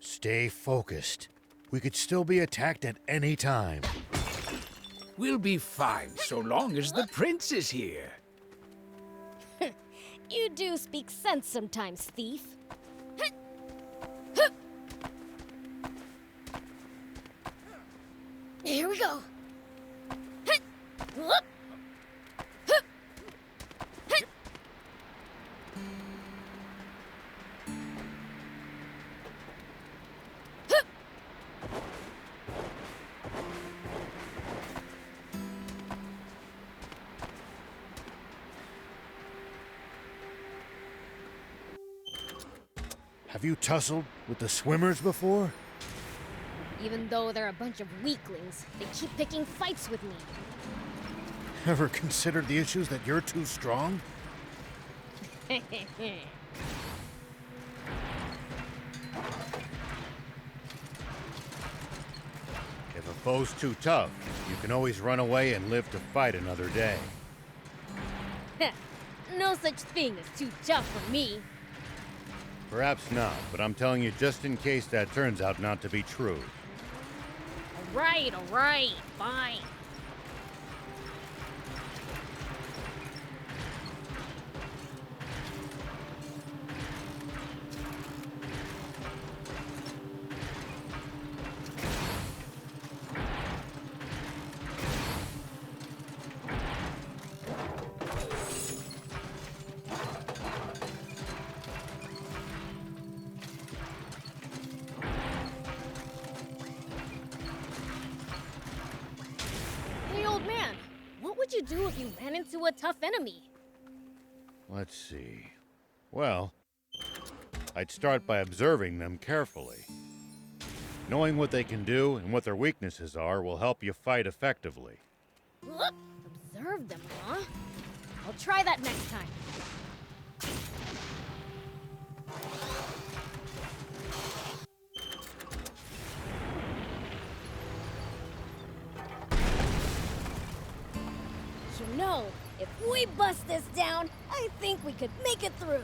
Stay focused. We could still be attacked at any time. We'll be fine so long as the prince is here. You do speak sense sometimes, thief. Here we go. Have you tussled with the swimmers before? Even though they're a bunch of weaklings, they keep picking fights with me. Ever considered the issues that you're too strong? Hey, If a foe's too tough, you can always run away and live to fight another day. no such thing as too tough for me. Perhaps not, but I'm telling you just in case that turns out not to be true. All right, fine. Hey, old man, what would you do if you ran into a tough enemy? Let's see. Well, I'd start by observing them carefully. Knowing what they can do and what their weaknesses are will help you fight effectively. Observe them, huh? I'll try that next time. You know, if we bust this down, I think we could make it through.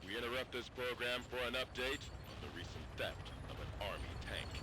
We interrupt this program for an update on the recent theft of an army tank.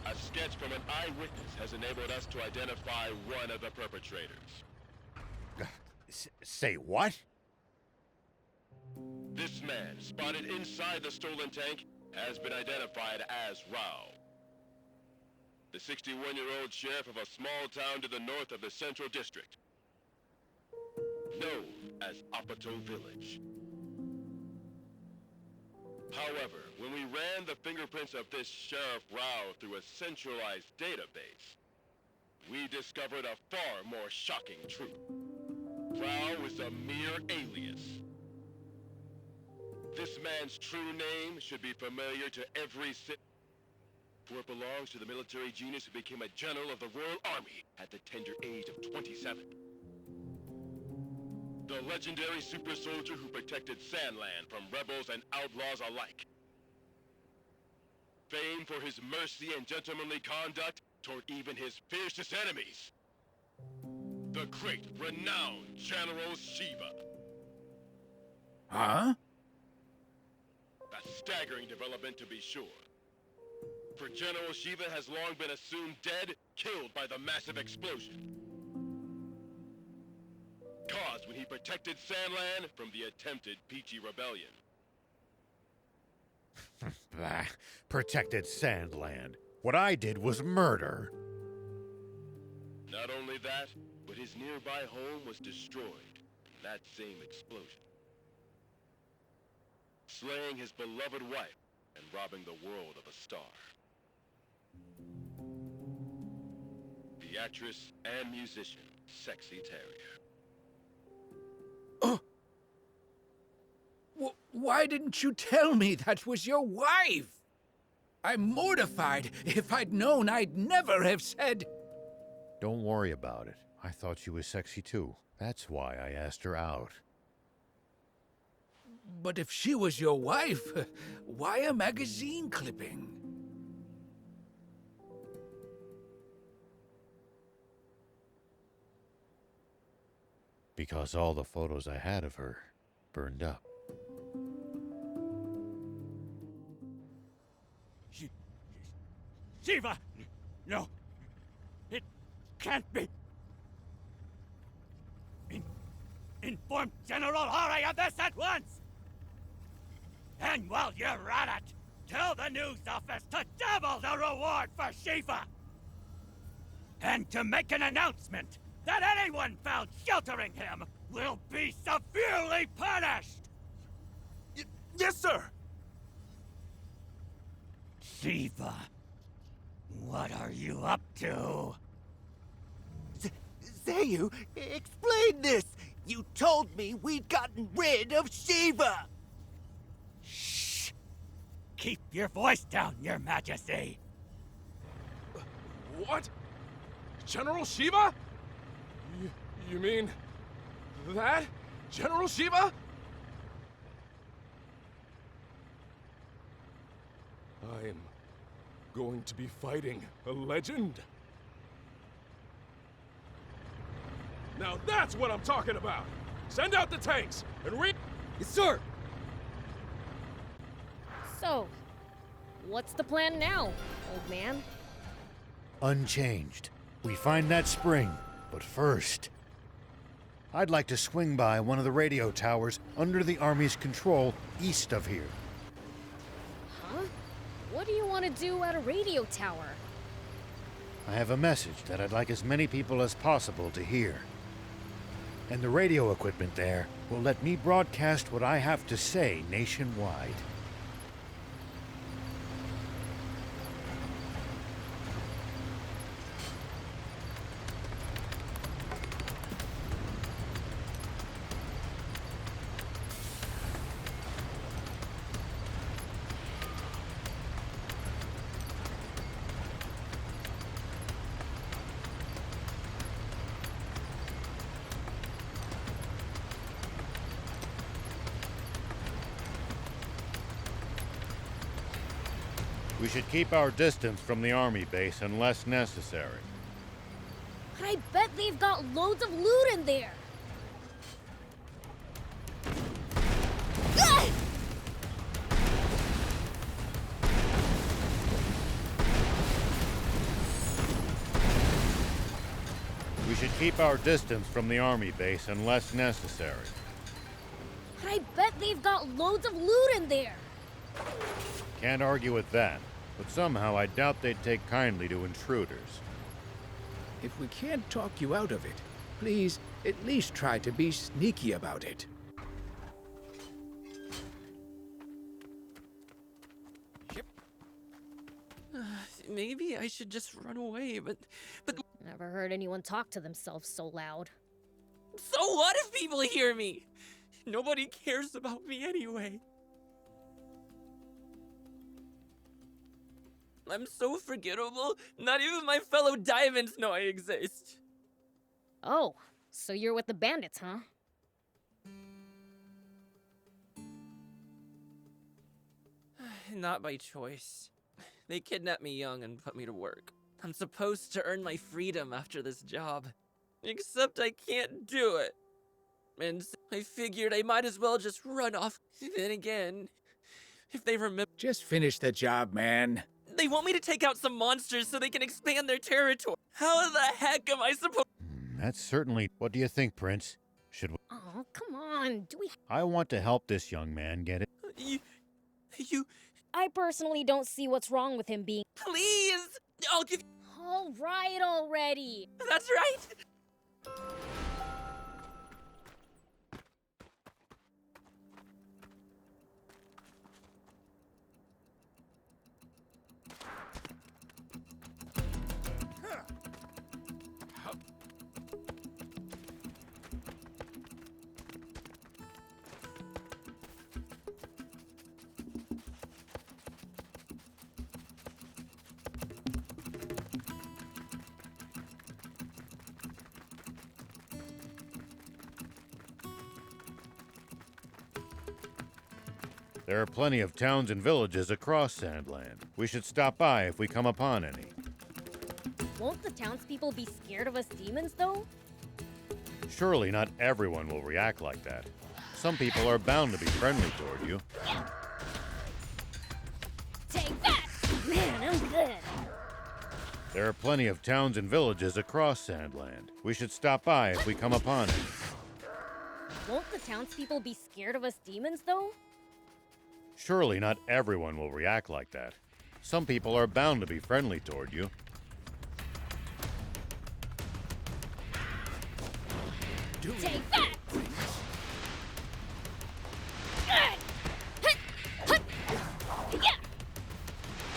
A sketch from an eyewitness has enabled us to identify one of the perpetrators. Say what? This man, spotted inside the stolen tank, has been identified as Rao. The 61-year-old sheriff of a small town to the north of the Central District, known as Apato Village. However, when we ran the fingerprints of this Sheriff Rao through a centralized database, we discovered a far more shocking truth. Rao is a mere alias. This man's true name should be familiar to every for it belongs to the military genius who became a general of the Royal Army at the tender age of 27. The legendary super soldier who protected Sandland from rebels and outlaws alike. Famed for his mercy and gentlemanly conduct toward even his fiercest enemies. The great, renowned General Shiva. Huh? A staggering development to be sure. For General Shiva has long been assumed dead, killed by the massive explosion caused when he protected Sandland from the attempted Peachy Rebellion. Bah, protected Sandland. What I did was murder. Not only that, but his nearby home was destroyed in that same explosion, slaying his beloved wife and robbing the world of a star. The actress and musician, Sexy Terrier. Why didn't you tell me that was your wife? I'm mortified. If I'd known, I'd never have said... Don't worry about it. I thought she was sexy too. That's why I asked her out. But if she was your wife, why a magazine clipping? because all the photos I had of her burned up. Shiva! No! It can't be! Inform General Hari of this at once! And while you're at it, tell the news office to double the reward for Shiva! And to make an announcement that anyone found sheltering him will be severely punished! Yes, sir! Shiva, what are you up to? Zayu, explain this! You told me we'd gotten rid of Shiva! Shh! Keep your voice down, Your Majesty! What? General Shiva? You mean... that? General Shiva? I'm going to be fighting a legend. Now that's what I'm talking about! Send out the tanks and Yes, sir! So, what's the plan now, old man? Unchanged. We find that spring, but first, I'd like to swing by one of the radio towers under the Army's control east of here. Huh? What do you want to do at a radio tower? I have a message that I'd like as many people as possible to hear. And the radio equipment there will let me broadcast what I have to say nationwide. We should keep our distance from the army base unless necessary. But I bet they've got loads of loot in there! Ah! We should keep our distance from the army base unless necessary. But I bet they've got loads of loot in there! Can't argue with that, but somehow I doubt they'd take kindly to intruders. If we can't talk you out of it, please at least try to be sneaky about it. Maybe I should just run away, but Never heard anyone talk to themselves so loud. so what if people hear me? Nobody cares about me anyway. I'm so forgettable, not even my fellow diamonds know I exist. Oh, so you're with the bandits, huh? Not by choice. They kidnapped me young and put me to work. I'm supposed to earn my freedom after this job. Except I can't do it. And I figured I might as well just run off. Then again, if they remember... Just finish the job, man. They want me to take out some monsters so they can expand their territory. How the heck am I supposed... That's certainly... What do you think, Prince? Should we... Oh, come on, do we... I want to help this young man get it. You... I personally don't see what's wrong with him being... Please! I'll give... All right already! That's right! There are plenty of towns and villages across Sandland. We should stop by if we come upon any. Won't the townspeople be scared of us demons, though? Surely not everyone will react like that. Some people are bound to be friendly toward you. Take that! Man, I'm good. There are plenty of towns and villages across Sandland. We should stop by if we come upon it. Won't the townspeople be scared of us demons, though? Surely not everyone will react like that. Some people are bound to be friendly toward you. Take that!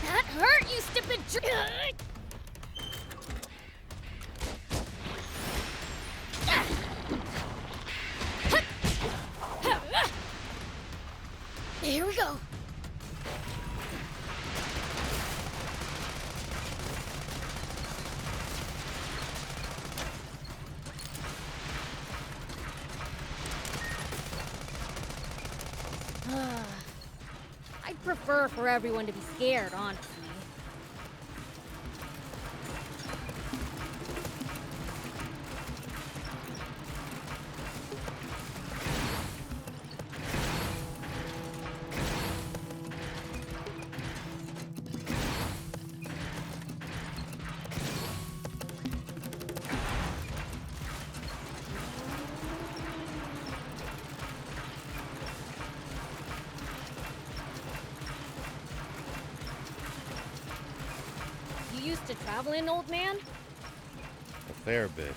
That hurt, you stupid Here we go. I'd prefer for everyone to be scared, honestly. You used to travel in, old man? A fair bit.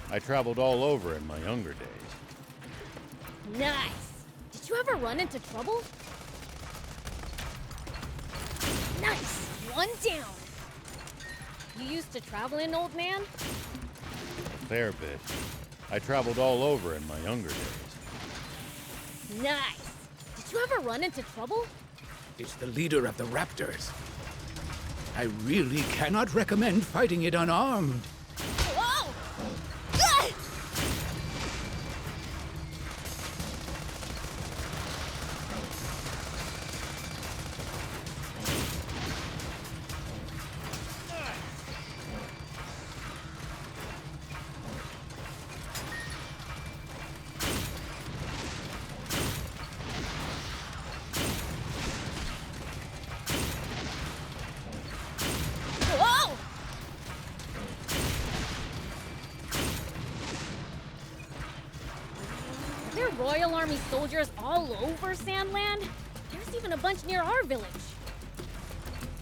I traveled all over in my younger days. Nice! Did you ever run into trouble? Nice! One down! You used to travel in, old man? A fair bit. I traveled all over in my younger days. Nice! Did you ever run into trouble? It's the leader of the raptors. I really cannot recommend fighting it unarmed. Whoa! Whoa! Are there Royal Army soldiers all over Sandland? There's even a bunch near our village.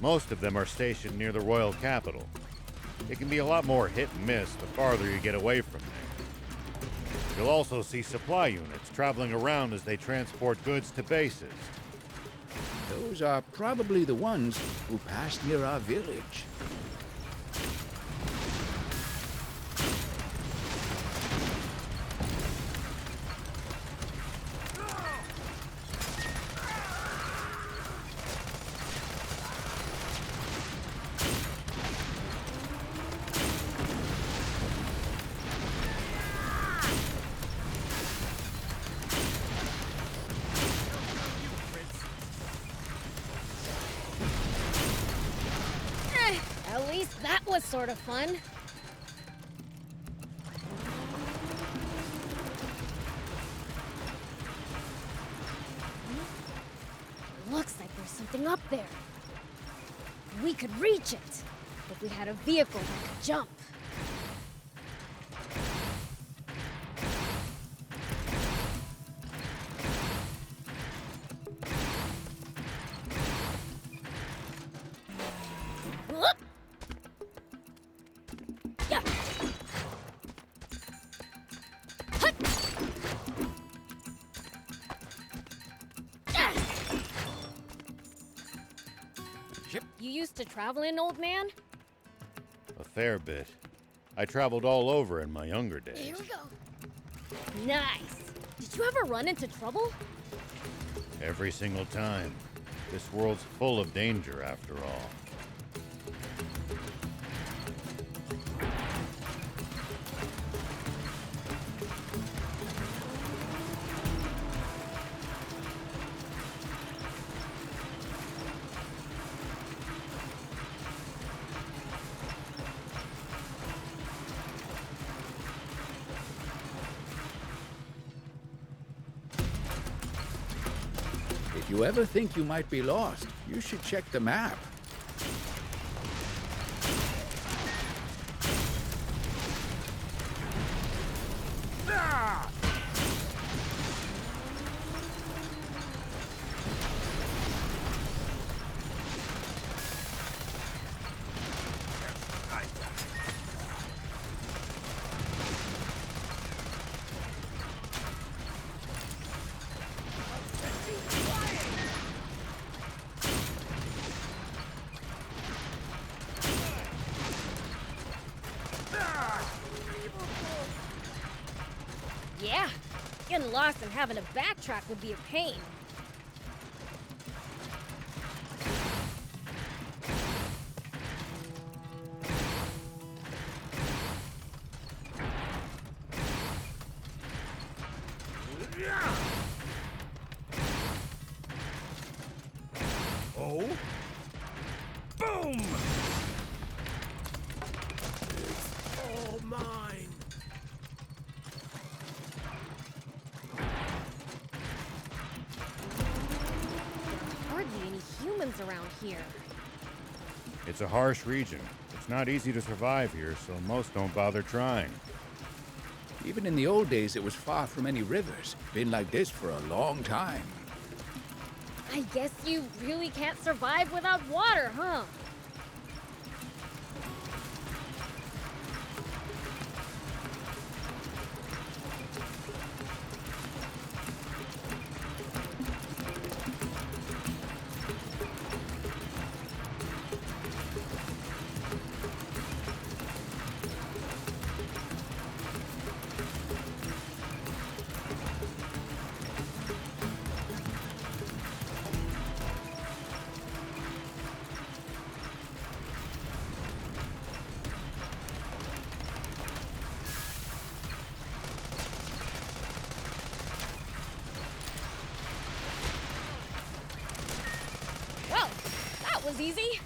Most of them are stationed near the royal capital. It can be a lot more hit and miss the farther you get away from there. You'll also see supply units traveling around as they transport goods to bases. Those are probably the ones who passed near our village. At least that was sort of fun. Looks like there's something up there. We could reach it if we had a vehicle that could jump. Whoop! Yeah. Hut! Ah! You used to travel in, old man? A fair bit. I traveled all over in my younger days. Here we go. Nice. Did you ever run into trouble? Every single time. This world's full of danger, after all. If you ever think you might be lost, you should check the map. Yeah, getting lost and having to backtrack would be a pain. Oh? Boom! It's all mine. Hardly any humans around here. It's a harsh region. It's not easy to survive here, so most don't bother trying. Even in the old days, it was far from any rivers. Been like this for a long time. I guess you really can't survive without water, huh? Well, that was easy.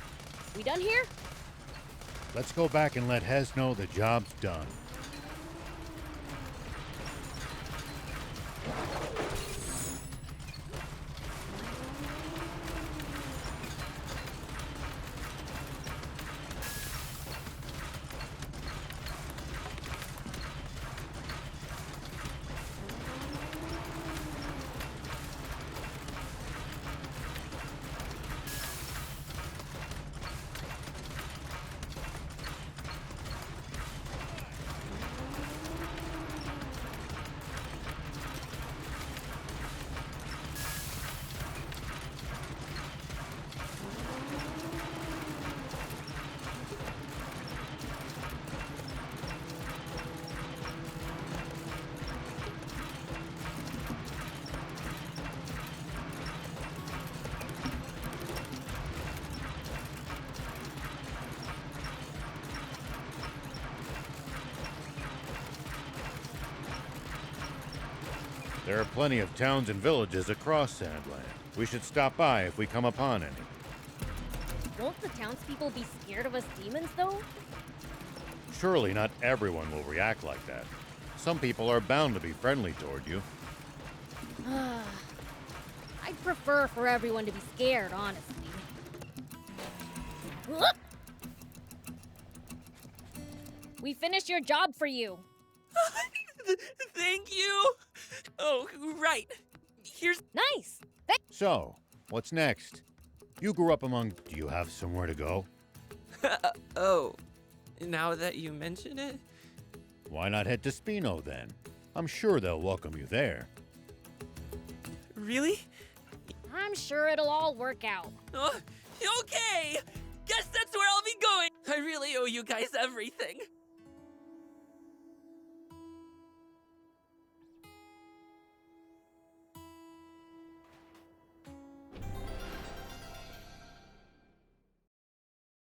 We done here? Let's go back and let Hez know the job's done. There are plenty of towns and villages across Sandland. We should stop by if we come upon any. Won't the townspeople be scared of us demons, though? Surely not everyone will react like that. Some people are bound to be friendly toward you. I'd prefer for everyone to be scared, honestly. Whoop! We finished your job for you. Thank you! Oh, right. Here's... Nice. So, what's next? You grew up among... Do you have somewhere to go? Oh, now that you mention it? Why not head to Spino then? I'm sure they'll welcome you there. Really? I'm sure it'll all work out. Okay! Guess that's where I'll be going! I really owe you guys everything.